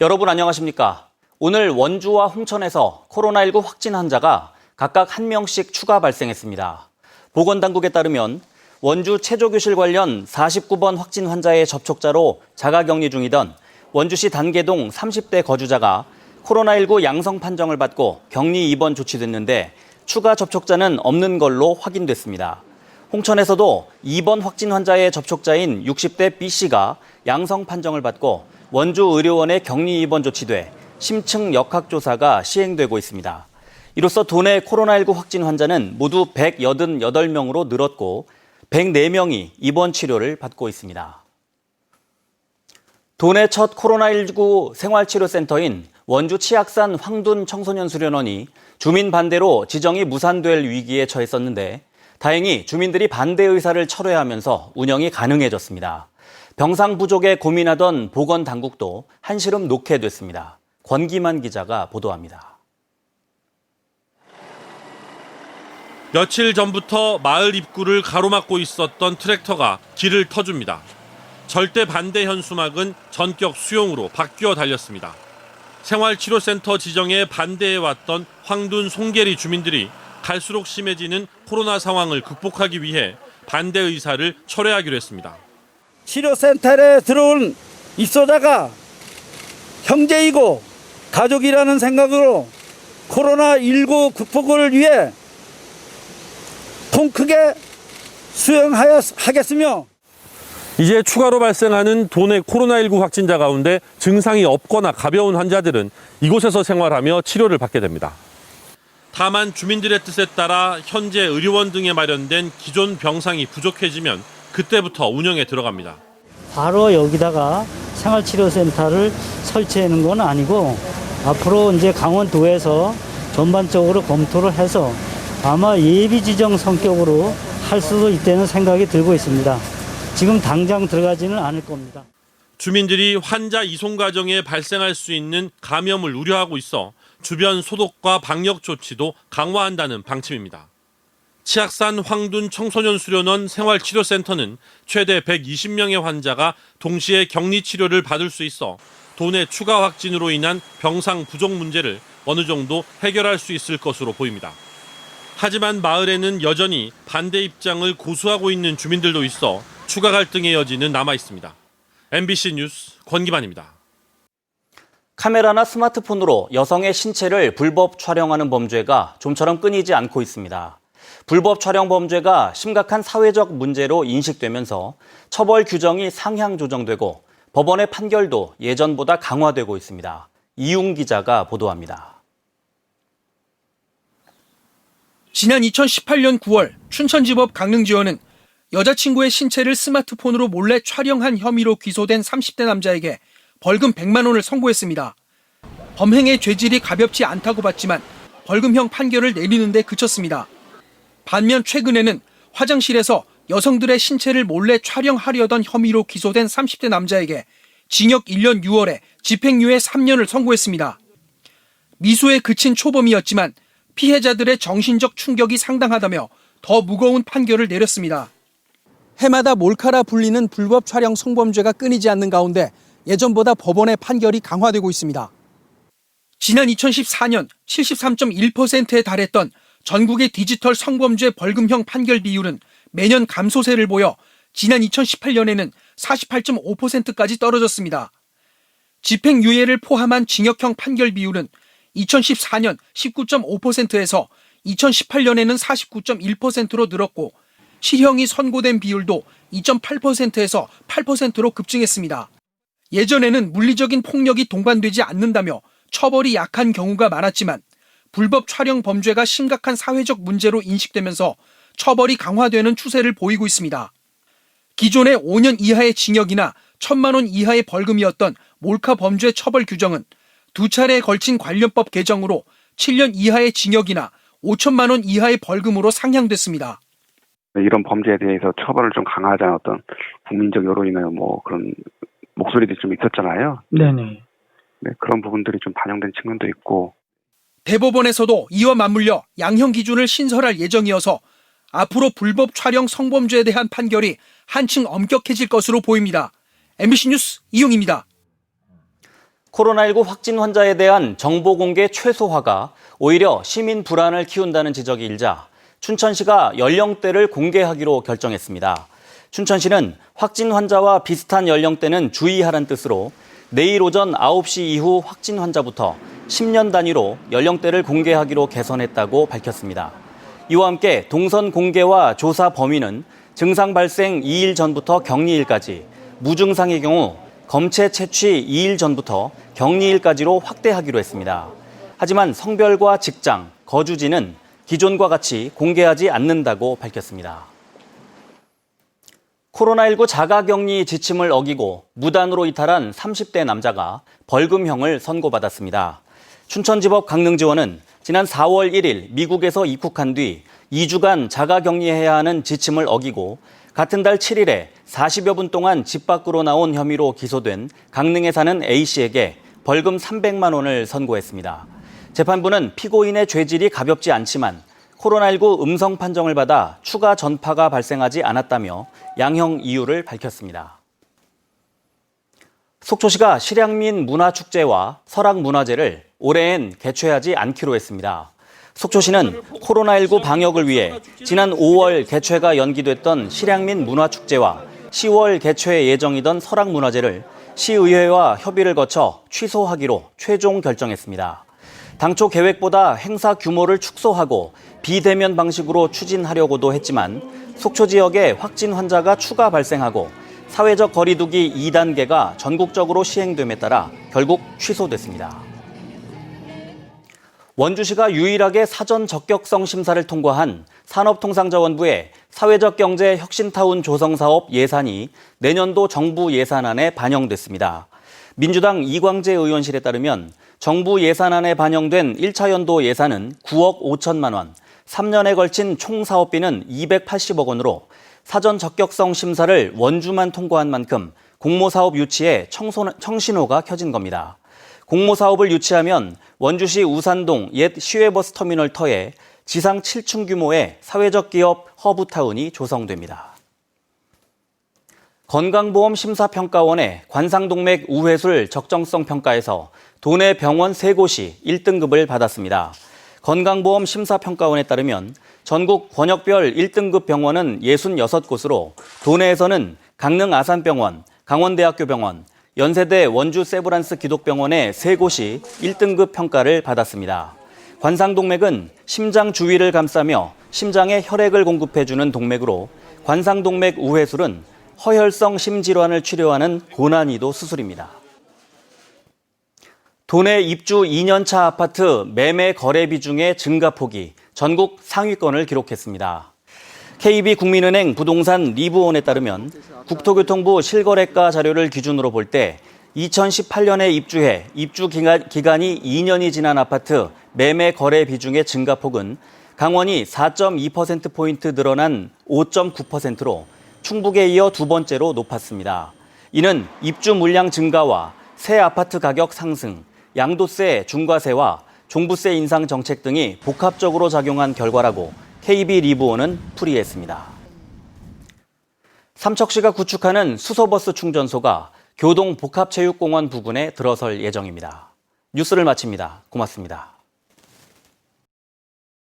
여러분 안녕하십니까? 오늘 원주와 홍천에서 코로나19 확진 환자가 각각 1명씩 추가 발생했습니다. 보건당국에 따르면 원주 체조교실 관련 49번 확진 환자의 접촉자로 자가격리 중이던 원주시 단계동 30대 거주자가 코로나19 양성 판정을 받고 격리 입원 조치됐는데 추가 접촉자는 없는 걸로 확인됐습니다. 홍천에서도 2번 확진 환자의 접촉자인 60대 B씨가 양성 판정을 받고 원주 의료원에 격리 입원 조치돼 심층 역학조사가 시행되고 있습니다. 이로써 도내 코로나19 확진 환자는 모두 188명으로 늘었고 104명이 입원 치료를 받고 있습니다. 도내 첫 코로나19 생활치료센터인 원주 치악산 황둔 청소년 수련원이 주민 반대로 지정이 무산될 위기에 처했었는데 다행히 주민들이 반대 의사를 철회하면서 운영이 가능해졌습니다. 병상 부족에 고민하던 보건당국도 한시름 놓게 됐습니다. 권기만 기자가 보도합니다. 며칠 전부터 마을 입구를 가로막고 있었던 트랙터가 길을 터줍니다. 절대 반대 현수막은 전격 수용으로 바뀌어 달렸습니다. 생활치료센터 지정에 반대해왔던 황둔 송계리 주민들이 갈수록 심해지는 코로나 상황을 극복하기 위해 반대 의사를 철회하기로 했습니다. 치료센터에 들어온 입소자가 형제이고 가족이라는 생각으로 코로나19 극복을 위해 통 크게 수용하겠으며 이제 추가로 발생하는 도내 코로나19 확진자 가운데 증상이 없거나 가벼운 환자들은 이곳에서 생활하며 치료를 받게 됩니다. 다만 주민들의 뜻에 따라 현재 의료원 등에 마련된 기존 병상이 부족해지면 그때부터 운영에 들어갑니다. 바로 여기다가 생활치료센터를 설치하는 건 아니고 앞으로 이제 강원도에서 전반적으로 검토를 해서 아마 예비 지정 성격으로 할 수도 있다는 생각이 들고 있습니다. 지금 당장 들어가지는 않을 겁니다. 주민들이 환자 이송 과정에 발생할 수 있는 감염을 우려하고 있어 주변 소독과 방역 조치도 강화한다는 방침입니다. 치악산 황둔 청소년 수련원 생활치료센터는 최대 120명의 환자가 동시에 격리 치료를 받을 수 있어 도내 추가 확진으로 인한 병상 부족 문제를 어느 정도 해결할 수 있을 것으로 보입니다. 하지만 마을에는 여전히 반대 입장을 고수하고 있는 주민들도 있어 추가 갈등의 여지는 남아 있습니다. MBC 뉴스 권기만입니다. 카메라나 스마트폰으로 여성의 신체를 불법 촬영하는 범죄가 좀처럼 끊이지 않고 있습니다. 불법 촬영 범죄가 심각한 사회적 문제로 인식되면서 처벌 규정이 상향 조정되고 법원의 판결도 예전보다 강화되고 있습니다. 이웅 기자가 보도합니다. 지난 2018년 9월 춘천지법 강릉지원은 여자친구의 신체를 스마트폰으로 몰래 촬영한 혐의로 기소된 30대 남자에게 벌금 100만 원을 선고했습니다. 범행의 죄질이 가볍지 않다고 봤지만 벌금형 판결을 내리는 데 그쳤습니다. 반면 최근에는 화장실에서 여성들의 신체를 몰래 촬영하려던 혐의로 기소된 30대 남자에게 징역 1년 6월에 집행유예 3년을 선고했습니다. 미수에 그친 초범이었지만 피해자들의 정신적 충격이 상당하다며 더 무거운 판결을 내렸습니다. 해마다 몰카라 불리는 불법 촬영 성범죄가 끊이지 않는 가운데 예전보다 법원의 판결이 강화되고 있습니다. 지난 2014년 73.1%에 달했던 전국의 디지털 성범죄 벌금형 판결 비율은 매년 감소세를 보여 지난 2018년에는 48.5%까지 떨어졌습니다. 집행유예를 포함한 징역형 판결 비율은 2014년 19.5%에서 2018년에는 49.1%로 늘었고 실형이 선고된 비율도 2.8%에서 8%로 급증했습니다. 예전에는 물리적인 폭력이 동반되지 않는다며 처벌이 약한 경우가 많았지만 불법 촬영 범죄가 심각한 사회적 문제로 인식되면서 처벌이 강화되는 추세를 보이고 있습니다. 기존의 5년 이하의 징역이나 1,000만 원 이하의 벌금이었던 몰카 범죄 처벌 규정은 두 차례에 걸친 관련법 개정으로 7년 이하의 징역이나 5천만 원 이하의 벌금으로 상향됐습니다. 이런 범죄에 대해서 처벌을 좀 강화하자는 어떤 국민적 여론이나 그런 목소리들이 좀 있었잖아요. 네네. 네, 그런 부분들이 좀 반영된 측면도 있고. 대법원에서도 이와 맞물려 양형 기준을 신설할 예정이어서 앞으로 불법 촬영 성범죄에 대한 판결이 한층 엄격해질 것으로 보입니다. MBC 뉴스 이용입니다. 코로나19 확진 환자에 대한 정보 공개 최소화가 오히려 시민 불안을 키운다는 지적이 일자 춘천시가 연령대를 공개하기로 결정했습니다. 춘천시는 확진 환자와 비슷한 연령대는 주의하란 뜻으로 내일 오전 9시 이후 확진 환자부터 10년 단위로 연령대를 공개하기로 개선했다고 밝혔습니다. 이와 함께 동선 공개와 조사 범위는 증상 발생 2일 전부터 격리일까지, 무증상의 경우 검체 채취 2일 전부터 격리일까지로 확대하기로 했습니다. 하지만 성별과 직장, 거주지는 기존과 같이 공개하지 않는다고 밝혔습니다. 코로나19 자가격리 지침을 어기고 무단으로 이탈한 30대 남자가 벌금형을 선고받았습니다. 춘천지법 강릉지원은 지난 4월 1일 미국에서 입국한 뒤 2주간 자가격리해야 하는 지침을 어기고 같은 달 7일에 40여 분 동안 집 밖으로 나온 혐의로 기소된 강릉에 사는 A씨에게 벌금 300만 원을 선고했습니다. 재판부는 피고인의 죄질이 가볍지 않지만 코로나19 음성 판정을 받아 추가 전파가 발생하지 않았다며 양형 이유를 밝혔습니다. 속초시가 실향민 문화축제와 설악문화제를 올해엔 개최하지 않기로 했습니다. 속초시는 코로나19 방역을 위해 지난 5월 개최가 연기됐던 실향민 문화축제와 10월 개최 예정이던 설악문화제를 시의회와 협의를 거쳐 취소하기로 최종 결정했습니다. 당초 계획보다 행사 규모를 축소하고 비대면 방식으로 추진하려고도 했지만 속초 지역에 확진 환자가 추가 발생하고 사회적 거리두기 2단계가 전국적으로 시행됨에 따라 결국 취소됐습니다. 원주시가 유일하게 사전 적격성 심사를 통과한 산업통상자원부의 사회적 경제 혁신타운 조성사업 예산이 내년도 정부 예산안에 반영됐습니다. 민주당 이광재 의원실에 따르면 정부 예산안에 반영된 1차 연도 예산은 9억 5천만 원, 3년에 걸친 총 사업비는 280억 원으로 사전 적격성 심사를 원주만 통과한 만큼 공모사업 유치에 청신호가 켜진 겁니다. 공모사업을 유치하면 원주시 우산동 옛 시외버스 터미널 터에 지상 7층 규모의 사회적 기업 허브타운이 조성됩니다. 건강보험심사평가원의 관상동맥 우회술 적정성 평가에서 도내 병원 3곳이 1등급을 받았습니다. 건강보험심사평가원에 따르면 전국 권역별 1등급 병원은 66곳으로 도내에서는 강릉 아산병원, 강원대학교 병원, 연세대 원주 세브란스 기독병원의 3곳이 1등급 평가를 받았습니다. 관상동맥은 심장 주위를 감싸며 심장에 혈액을 공급해주는 동맥으로 관상동맥 우회술은 허혈성 심질환을 치료하는 고난이도 수술입니다. 도내 입주 2년차 아파트 매매 거래 비중의 증가폭이 전국 상위권을 기록했습니다. KB국민은행 부동산 리브온에 따르면 국토교통부 실거래가 자료를 기준으로 볼 때 2018년에 입주해 입주 기간이 2년이 지난 아파트 매매 거래 비중의 증가폭은 강원이 4.2%포인트 늘어난 5.9%로 충북에 이어 두 번째로 높았습니다. 이는 입주 물량 증가와 새 아파트 가격 상승, 양도세 중과세와 종부세 인상 정책 등이 복합적으로 작용한 결과라고 KB 리브온은 풀이했습니다. 삼척시가 구축하는 수소버스 충전소가 교동복합체육공원 부근에 들어설 예정입니다. 뉴스를 마칩니다. 고맙습니다.